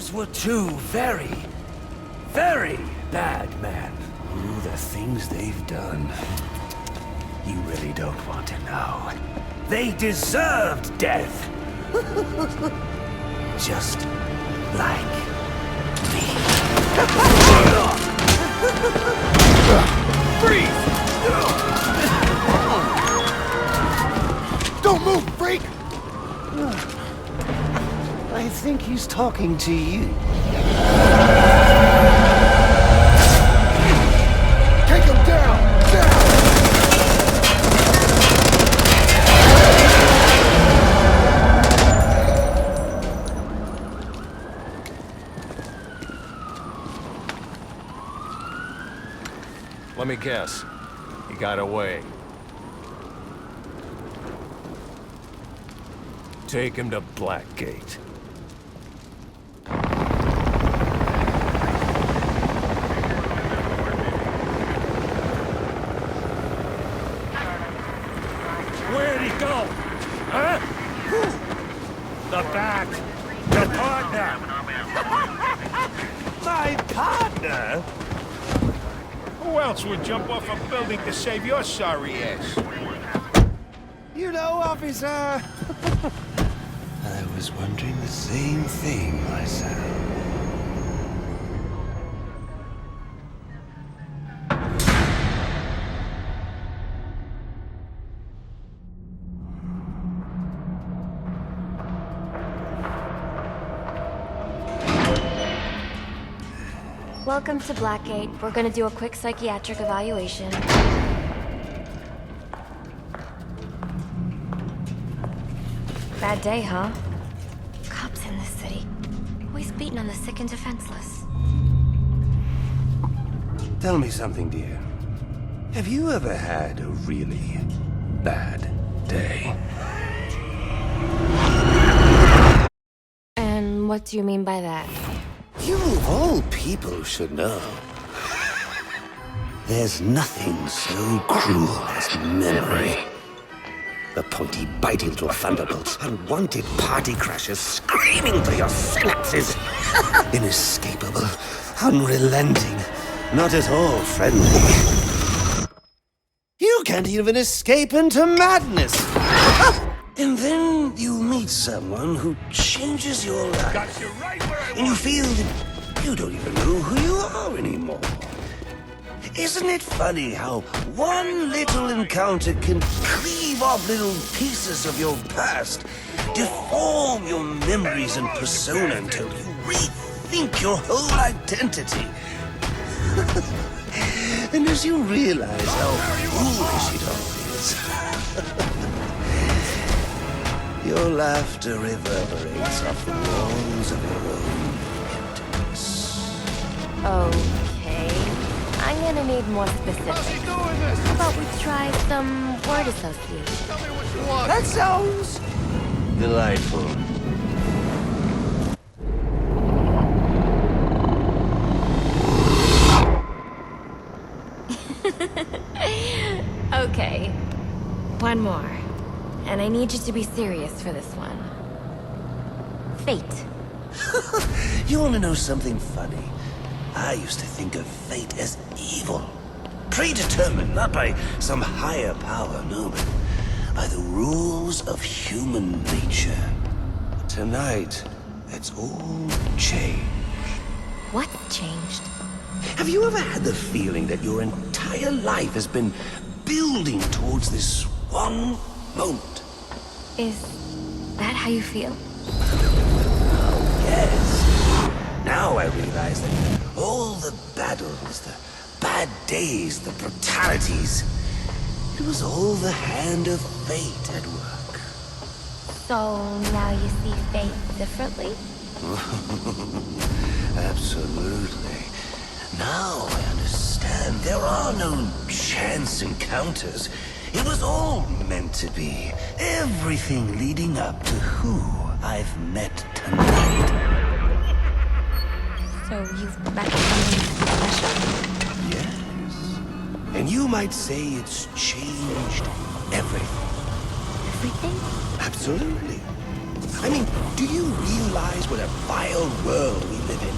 Those were two very, very bad men. Ooh, the things they've done. You really don't want to know. They deserved death. Just like me. Freeze! Don't move, freak! I think he's talking to you. Take him down! Down! Let me guess. He got away. Take him to Blackgate. Where'd he go? Huh? The bat. The partner. My partner? Who else would jump off a building to save your sorry ass? You know, officer. I was wondering the same thing myself. Welcome to Blackgate. We're gonna do a quick psychiatric evaluation. Bad day, huh? Cops in this city. Always beating on the sick and defenseless. Tell me something, dear. Have you ever had a really bad day? And what do you mean by that? You of all people should know. There's nothing so cruel as memory. The pointy bite into a thunderbolt, unwanted party crashers screaming through your synapses. Inescapable, unrelenting, not at all friendly. You can't even escape into madness. And then you meet someone who changes your life. Got you right where I And you feel that you don't even know who you are anymore. Isn't it funny how one little encounter can cleave off little pieces of your past, deform your memories and persona until you rethink your whole identity? And as you realize how foolish it all is, your laughter reverberates off the walls of your own emptiness. Okay. I'm gonna need more specifics. How's he doing this? How about we try some word association? Tell me what you want. That sounds delightful. Okay. One more. And I need you to be serious for this one. Fate. You want to know something funny? I used to think of fate as evil. Predetermined, not by some higher power, no, but by the rules of human nature. Tonight, that's all changed. What's changed? Have you ever had the feeling that your entire life has been building towards this one moment? Is that how you feel? Yes. Now I realize that all the battles, the bad days, the brutalities, it was all the hand of fate at work. So now you see fate differently? Absolutely. Now I understand there are no chance encounters. It was all meant to be. Everything leading up to who I've met tonight. So you've met someone special? Yes. And you might say it's changed everything. Everything? Absolutely. I mean, do you realize what a vile world we live in?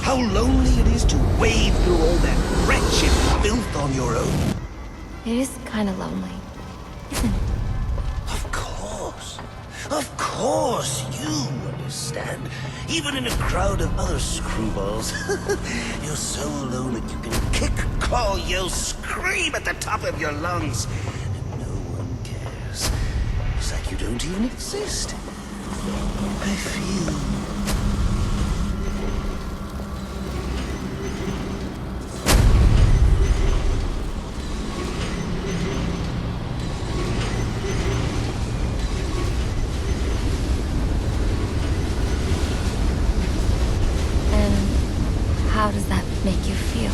How lonely it is to wade through all that wretched filth on your own? It is kind of lonely, isn't it? Of course. Of course, you understand. Even in a crowd of other screwballs. You're so alone that you can kick, claw, yell, scream at the top of your lungs. And no one cares. It's like you don't even exist. I feel... How does that make you feel?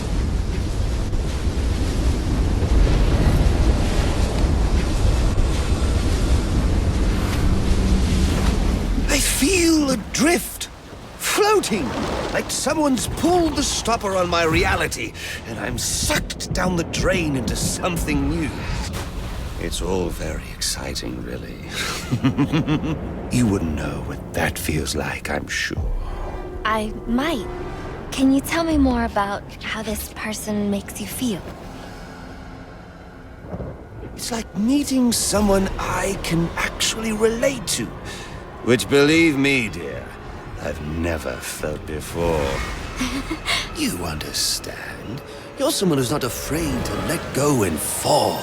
I feel adrift, floating, like someone's pulled the stopper on my reality, and I'm sucked down the drain into something new. It's all very exciting, really. You wouldn't know what that feels like, I'm sure. I might. Can you tell me more about how this person makes you feel? It's like meeting someone I can actually relate to. Which, believe me, dear, I've never felt before. You understand. You're someone who's not afraid to let go and fall.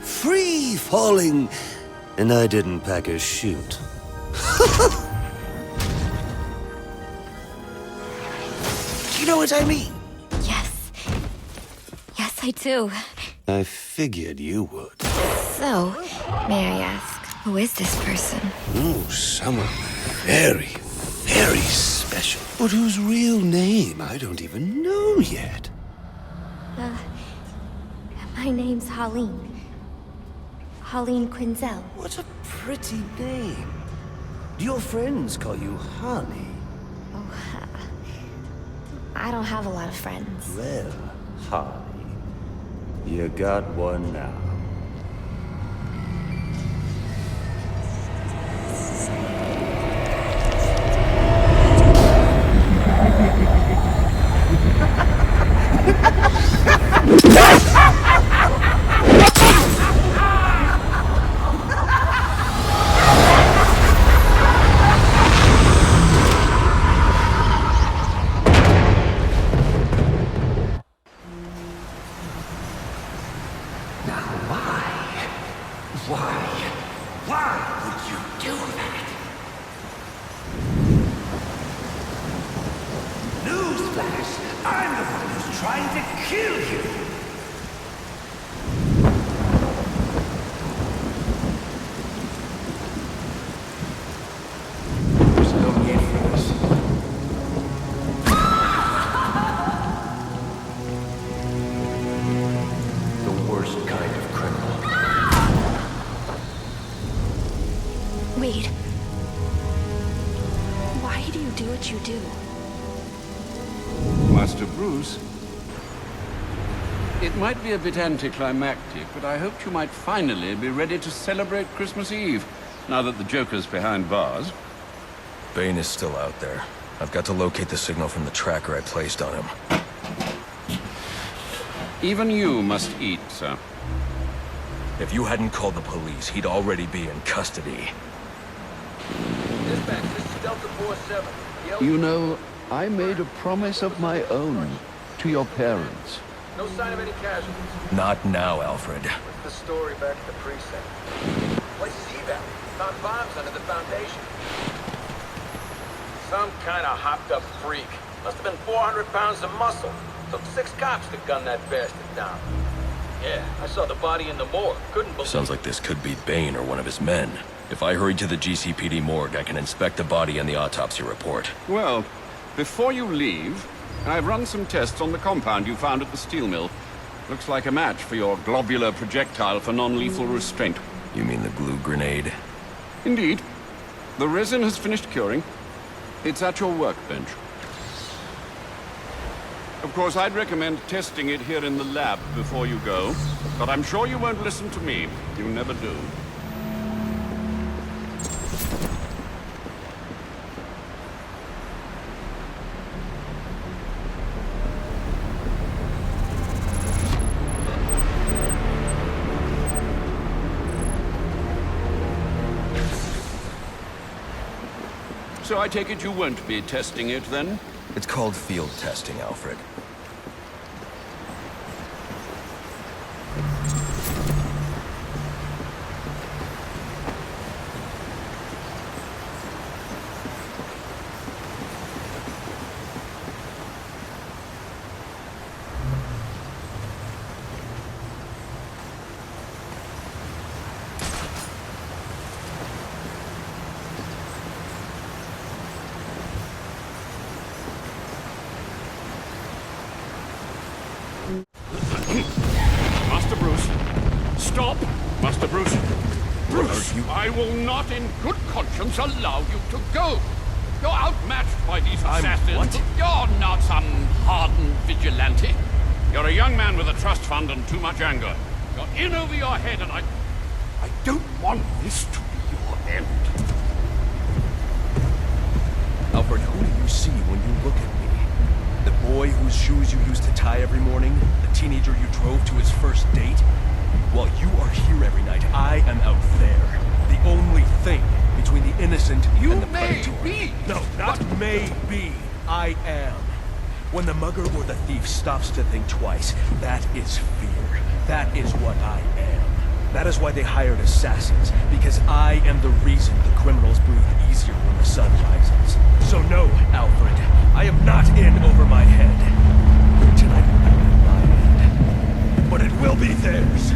Free falling, and I didn't pack a chute. You know what I mean? Yes. Yes, I do. I figured you would. So, may I ask, who is this person? Oh, someone very, very special. But whose real name I don't even know yet. My name's Harleen. Harleen Quinzel. What a pretty name. Do your friends call you Honey? I don't have a lot of friends. Well, Honey, you got one now. Why would you do that? Newsflash! I'm the one who's trying to kill you! There's no need for this. The worst kind of criminal. Wait. Why do you do what you do? Master Bruce, it might be a bit anticlimactic, but I hoped you might finally be ready to celebrate Christmas Eve, now that the Joker's behind bars. Bane is still out there. I've got to locate the signal from the tracker I placed on him. Even you must eat, sir. If you hadn't called the police, he'd already be in custody. Dispatch, this is Delta 47. You know, I made a promise of my own to your parents. No sign of any casualties. Not now, Alfred. What's the story back at the precinct? Place is eval. Found bombs under the foundation. Some kind of hopped-up freak. Must have been 400 pounds of muscle. Took 6 cops to gun that bastard down. Yeah, I saw the body in the morgue. Couldn't believe Sounds like this could be Bane or one of his men. If I hurry to the GCPD morgue, I can inspect the body and the autopsy report. Well, before you leave, I've run some tests on the compound you found at the steel mill. Looks like a match for your globular projectile for non-lethal restraint. You mean the glue grenade? Indeed. The resin has finished curing. It's at your workbench. Of course, I'd recommend testing it here in the lab before you go, but I'm sure you won't listen to me. You never do. So I take it you won't be testing it, then? It's called field testing, Alfred. Master Bruce, stop! Master Bruce! Bruce, I will not in good conscience allow you to go. You're outmatched by these assassins. What? You're not some hardened vigilante. You're a young man with a trust fund and too much anger. You're in over your head, and I don't want this to be your end. Alfred, who do you see when you look at me? The boy whose shoes you used to tie every morning? The teenager you drove to his first date? While you are here every night, I am out there. The only thing between the innocent and the predatory. Be. No, not maybe. I am. When the mugger or the thief stops to think twice, that is fear. That is what I am. That is why they hired assassins, because I am the reason the criminals breathe easier when the sun rises. So no, Alfred, I am not in over my head. Tonight will not be my end, but it will be theirs.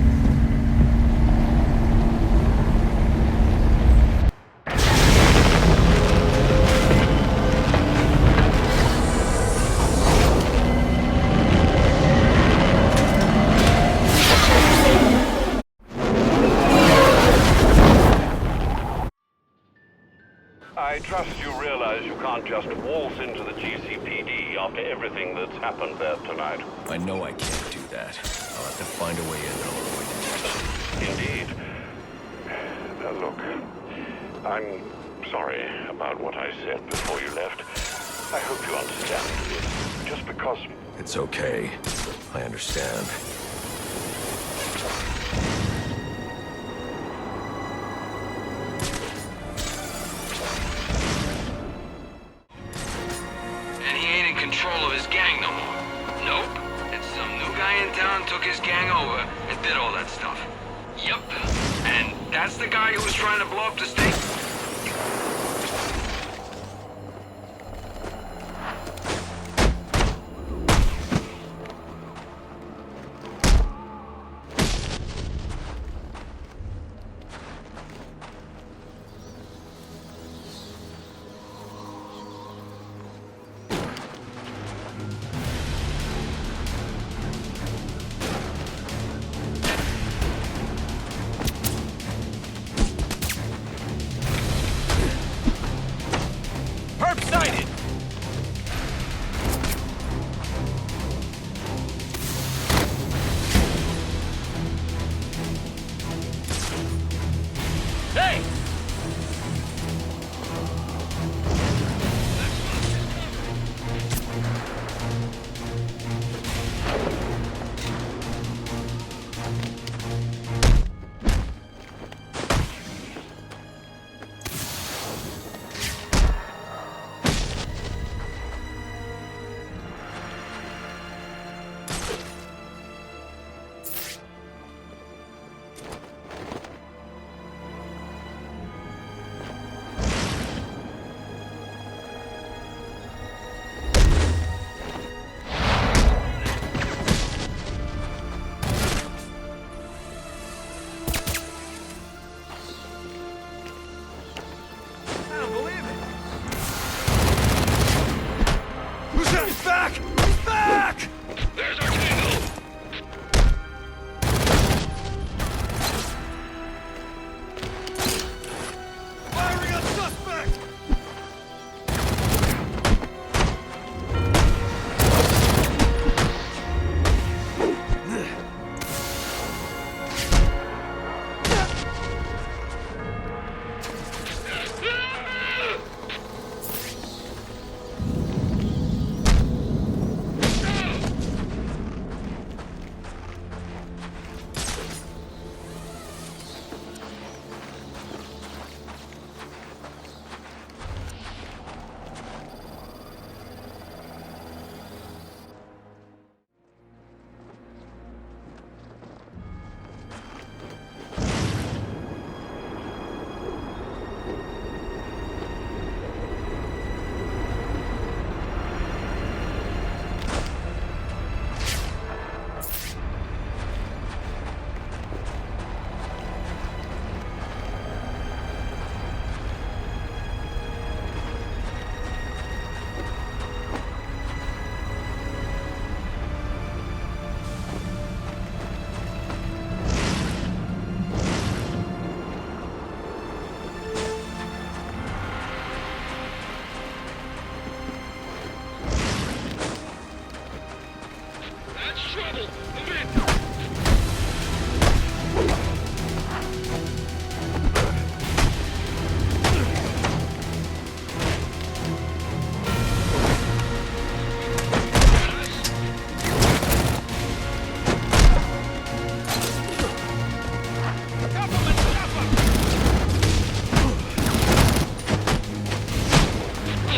I trust you realize you can't just waltz into the GCPD after everything that's happened there tonight. I know I can't do that. I'll have to find a way in or avoid detection. Indeed. Look, I'm sorry about what I said before you left. I hope you understand. Just because... It's okay. I understand. Control of his gang no more. Nope. And some new guy in town took his gang over and did all that stuff. Yup. And that's the guy who was trying to blow up the state?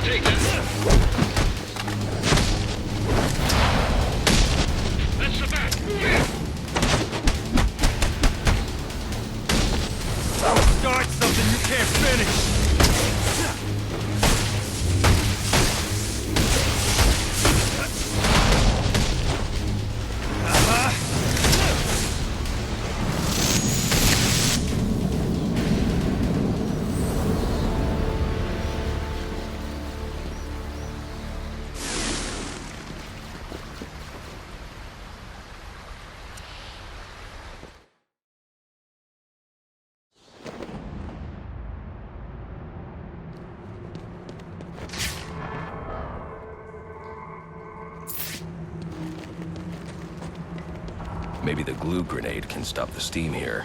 I'll take that. That's the back. Start something you can't finish! Maybe the glue grenade can stop the steam here.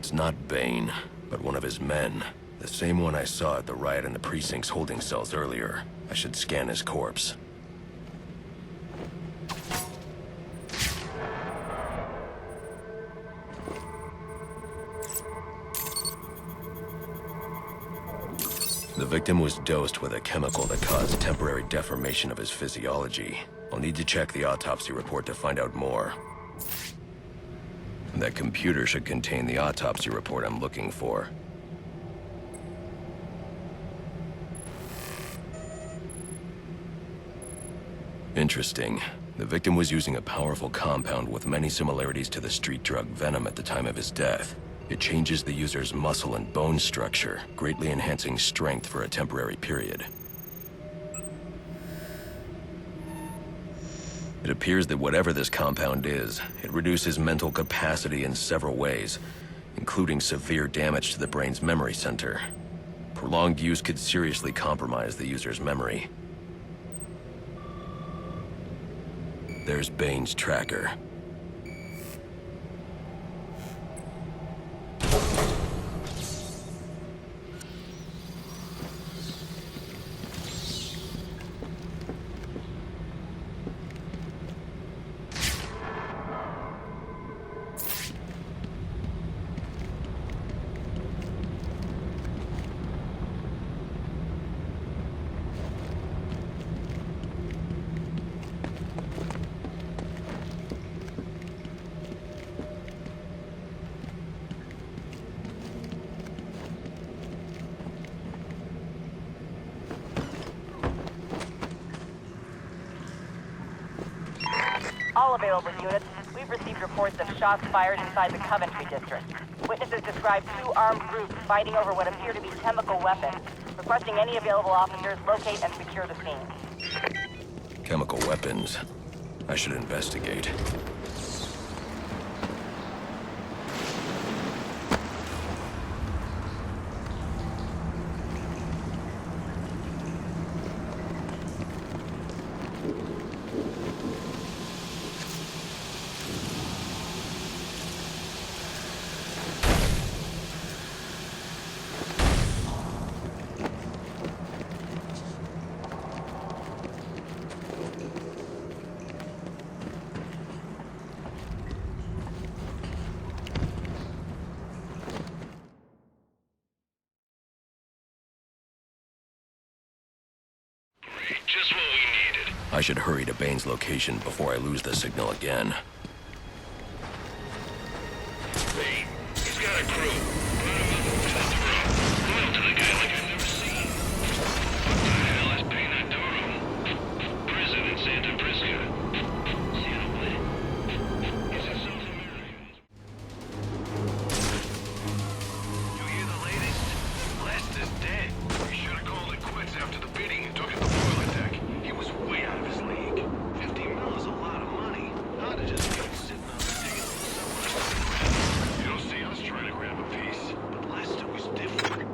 It's not Bane, but one of his men. The same one I saw at the riot in the precinct's holding cells earlier. I should scan his corpse. The victim was dosed with a chemical that caused temporary deformation of his physiology. I'll need to check the autopsy report to find out more. That computer should contain the autopsy report I'm looking for. Interesting. The victim was using a powerful compound with many similarities to the street drug Venom at the time of his death. It changes the user's muscle and bone structure, greatly enhancing strength for a temporary period. It appears that whatever this compound is, it reduces mental capacity in several ways, including severe damage to the brain's memory center. Prolonged use could seriously compromise the user's memory. There's Bane's tracker. All available units, we've received reports of shots fired inside the Coventry district. Witnesses describe 2 armed groups fighting over what appear to be chemical weapons. Requesting any available officers locate and secure the scene. Chemical weapons. I should investigate. Just what we needed. I should hurry to Bane's location before I lose the signal again. Bane, he's got a crew. Run him up to the throat. Loyal to the guy like I've never seen. What the hell is Bane Arturo? Prison in Santa Prisca. Santa what? Is it South America? You hear the latest? Lester's dead. We should have called it quits after the beating and took it to the boiler deck. He was way out of his league. 50 mil is a lot of money. Not to just be sitting on the table somewhere. You don't see us trying to grab a piece. But Lester was different.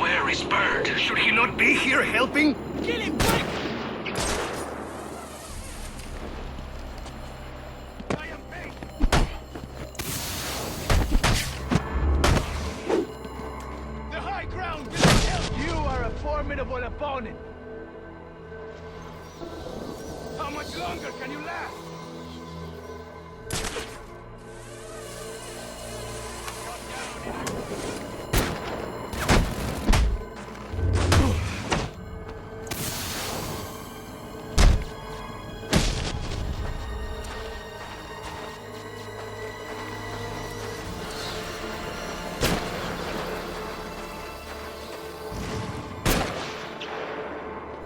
Where is Bird? Should he not be here helping? Kill him quick! The high ground will help. You are a formidable opponent. How much longer can you last?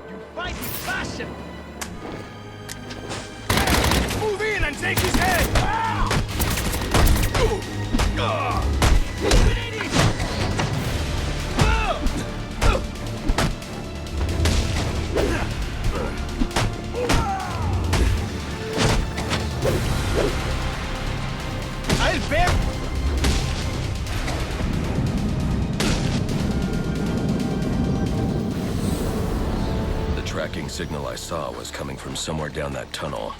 You fight with passion. Move in and take his head! I'll bear. The tracking signal I saw was coming from somewhere down that tunnel.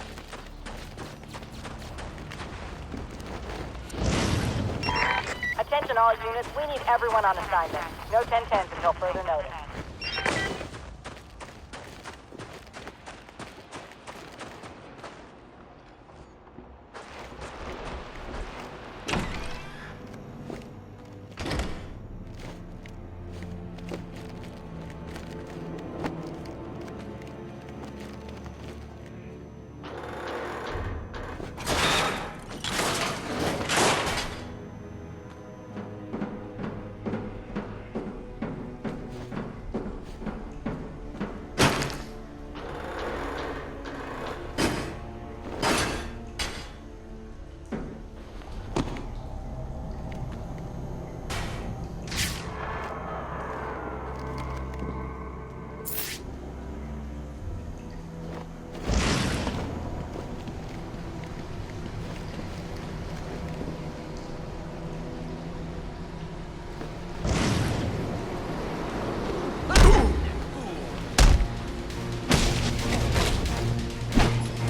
Attention all units, we need everyone on assignment. No 10-10s until further notice.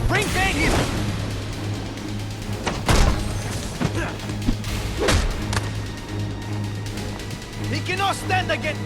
Bring Bane here! He cannot stand again!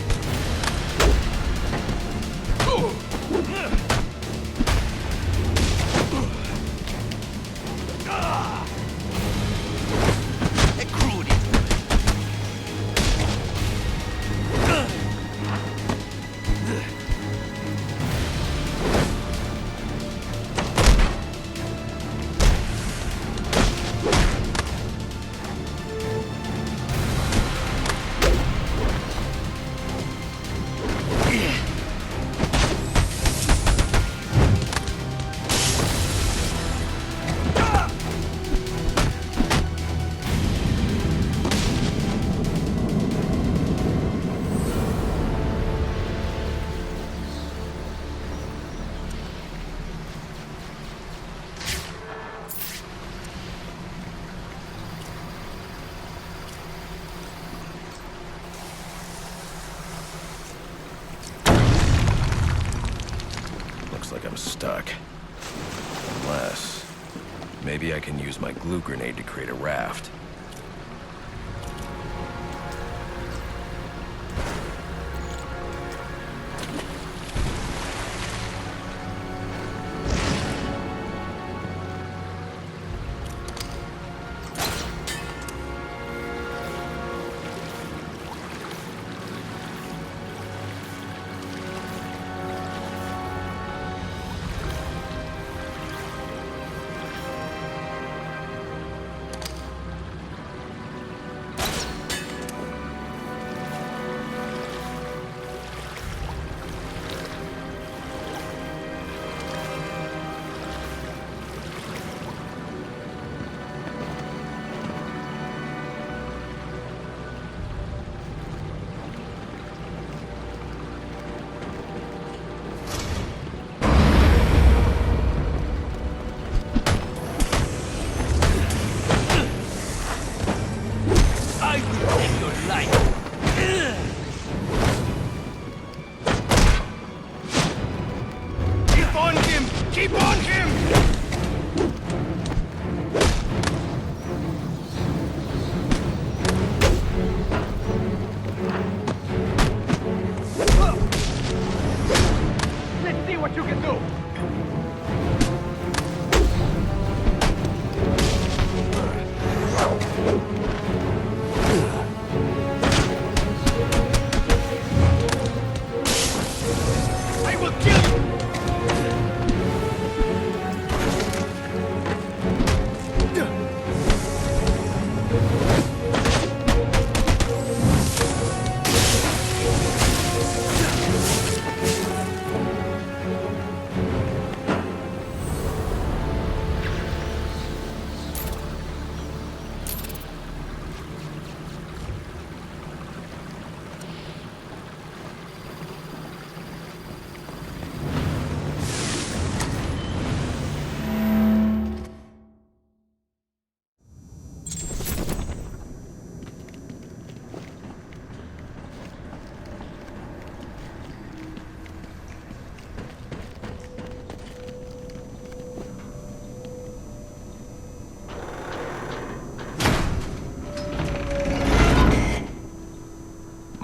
Looks like I'm stuck. Unless... maybe I can use my glue grenade to create a raft.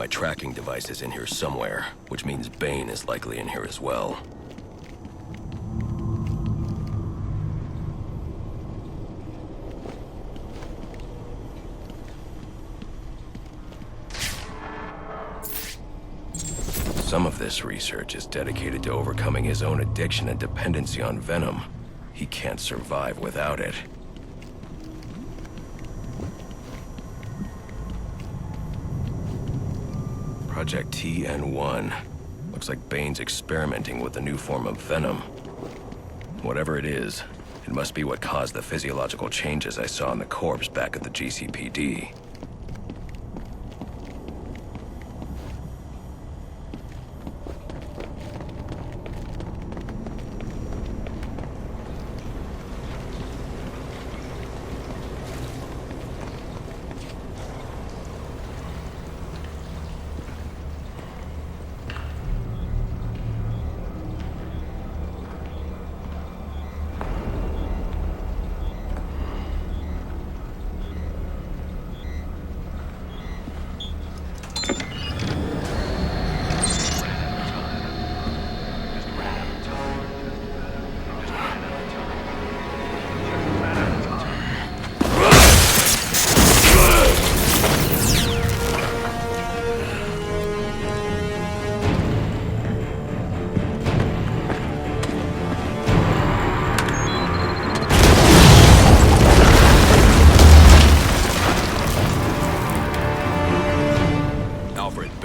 My tracking device is in here somewhere, which means Bane is likely in here as well. Some of this research is dedicated to overcoming his own addiction and dependency on venom. He can't survive without it. Project TN1. Looks like Bane's experimenting with a new form of venom. Whatever it is, it must be what caused the physiological changes I saw in the corpse back at the GCPD.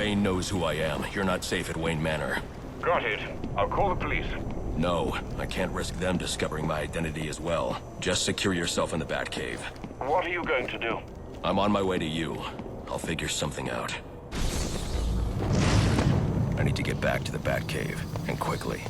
Bane knows who I am. You're not safe at Wayne Manor. Got it. I'll call the police. No, I can't risk them discovering my identity as well. Just secure yourself in the Batcave. What are you going to do? I'm on my way to you. I'll figure something out. I need to get back to the Batcave, and quickly.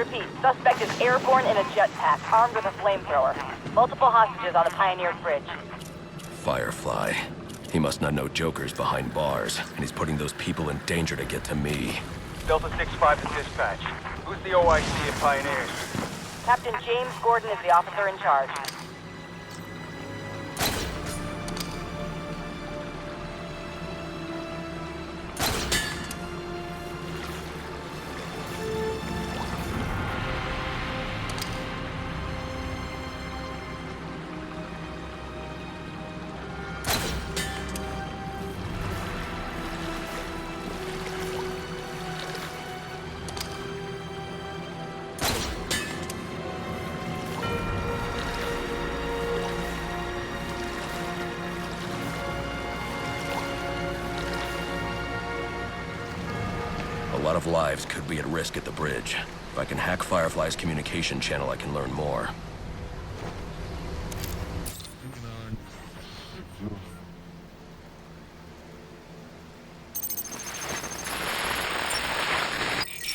Repeat, suspect is airborne in a jetpack, armed with a flamethrower. Multiple hostages on the Pioneers Bridge. Firefly. He must not know Joker's behind bars, and he's putting those people in danger to get to me. Delta 6-5 to dispatch. Who's the OIC at Pioneers? Captain James Gordon is the officer in charge. A lot of lives could be at risk at the bridge. If I can hack Firefly's communication channel, I can learn more.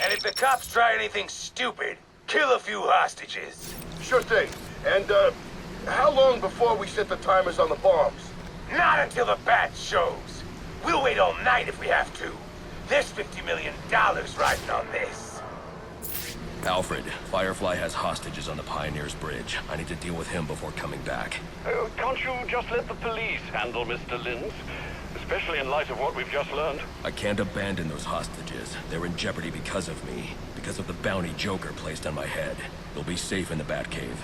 And if the cops try anything stupid, kill a few hostages. Sure thing. And, how long before we set the timers on the bombs? Not until the bat shows. We'll wait all night if we have to. There's $50 million riding on this. Alfred, Firefly has hostages on the Pioneers Bridge. I need to deal with him before coming back. Can't you just let the police handle Mr. Linz? Especially in light of what we've just learned. I can't abandon those hostages. They're in jeopardy because of me. Because of the bounty Joker placed on my head. They'll be safe in the Batcave.